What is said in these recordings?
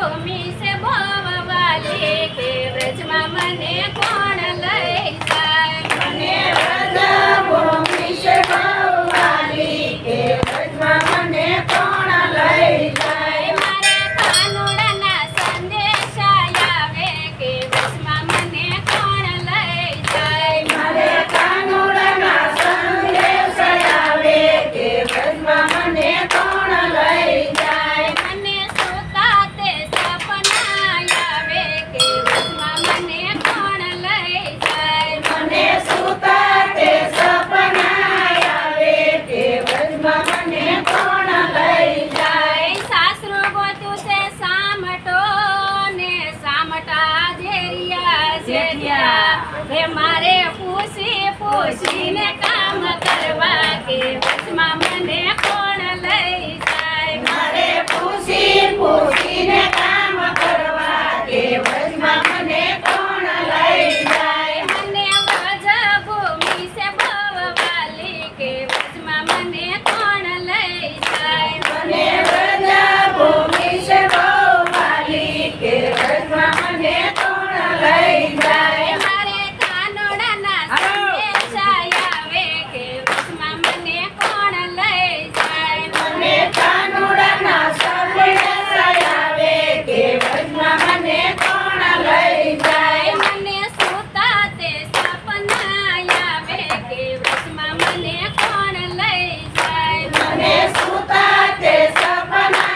ભૂમિ છે ભવવાલી કે વ્રજમાં મને કોણ લઈ જાય મને વ્રજભૂમિ છે ભવવાલી કે વ્રજમાં મને કોણ લઈ જાય મારે કાનુડાના સંદેશા આવે કે વ્રજમાં મને કોણ લઈ જાય મારે કાનુડાના સંદેશ આવે કે વ્રજમાં મને કોણ લઈ જાય મને સુતા તે સપના આવે કે વ્રજમાં મને કોણ લઈ જાય મને સુતા તે સપના આવે કે વ્રજમાં મને કોણ લઈ જાય સાસરું ગોતું છે સામટો ને સામટા જેરિયા જેરિયા હે મારે પૂછીને કામ કરવા કે વચમાં મને કોણ લઈ જાય મારે પૂછીને કામ કરવા કે વ્રજમાં મને કોણ લઈ જાય મને વ્રજભૂમિ છે ભવવાલી કે વચમાં મને કોણ લઈ જાય મને વ્રજભૂમિ છે ભવવાલી કે વ્રજમાં મને કોણ લઈ જાય મારે કાનુડાના સંદેશા આવે કે વચમાં મને કોણ લઈ જાય મને કાનુડાના સંદેશ આવે કે વ્રજમાં મને કોણ લઈ જાય મને સુતા તે સપના આવે કે વચમાં મને કોણ લઈ જાય મને સુતા તે સપના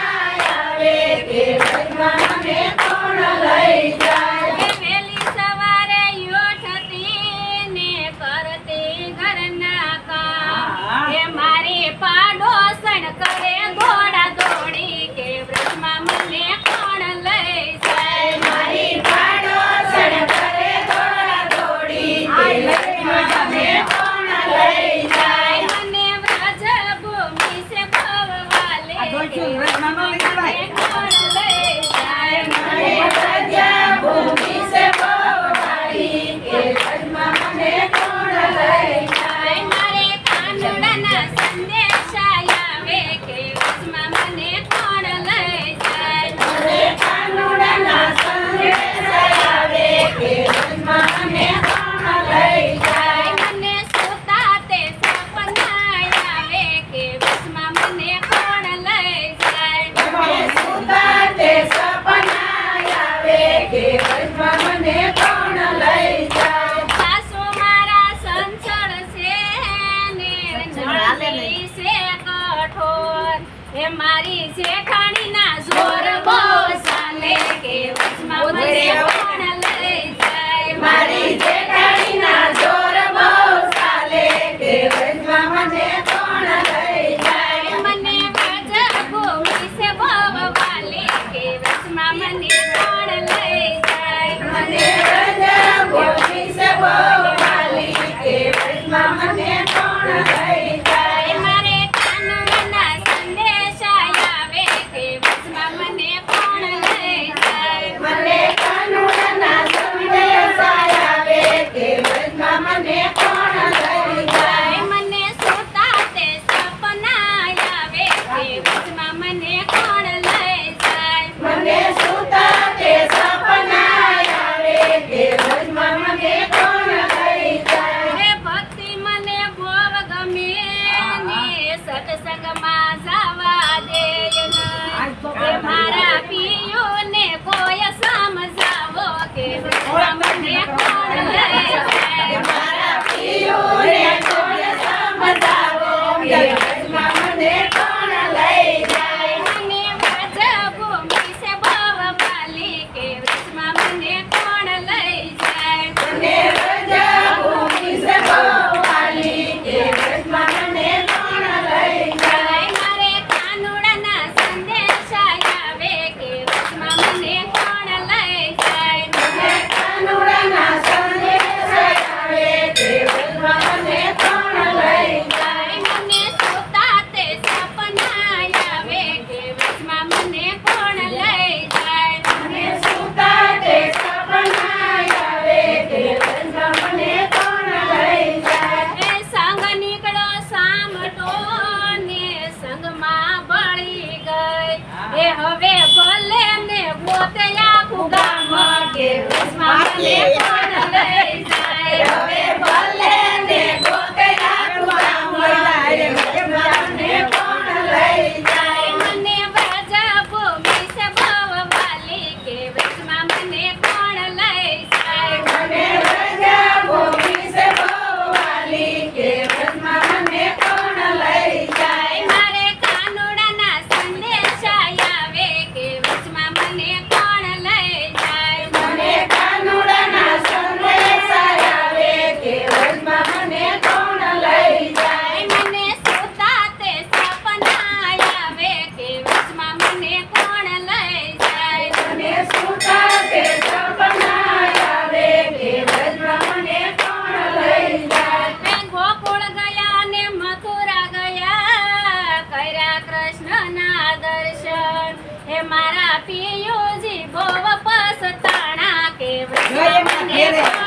આવે કે વ્રજમાં મને કોણ લઈ જાય વહેલી સવારે ઉઠતી ને કરતી ઘરના કામ એ મારી પાડોશણ કરે દોડા દોડી કે વ્રજમાં મને કોણ લઈ જાય મારી પાડોશણ કરે દોડા દોડી કે વ્રજમાં મને કોણ લઈ જાય મને વ્રજભૂમિ છે ભવવાલી કે વચમાં મને કોણ લઈ જાય મને વ્રજભૂમિ છે ભવવાલી કે વ્રજમાં મને કોણ લઈ જાય મારે કાનુડાના સંદેશા આવે કે વચમાં મને કોણ લઈ જાય મને કાનુડાના સંદેશ આવે કે વ્રજમાં મને કોણ લઈ જાય મને સુતા તે સપના આવે કે વચમાં મને કોણ લઈ જાય મને સુતા તે સપના આવે કે વ્રજમાં મને કોણ લઈ જાય સાસુ મારા સંચળ છે ને નળની છે કઠોર એ મારી જેઠાણીના જોર બહુ ચાલે કે વચમાં મને કોણ લઈ જાય મારી જેઠાણીના જોર બહુ ચાલે કે વ્રજમાં મને કોણ લઈ જાય મને વ્રજભૂમિ છે ભવવાલી કે વચમાં મને કોણ લઈ જાય મને વ્રજભૂમિ છે ભવવાલી કે વ્રજમાં મને કોણ લઈ જાય મારે કાનુડાના સંદેશા આવે કે વચમાં મને કોણ લઈ જાય મને કાનુડાના ઘેરે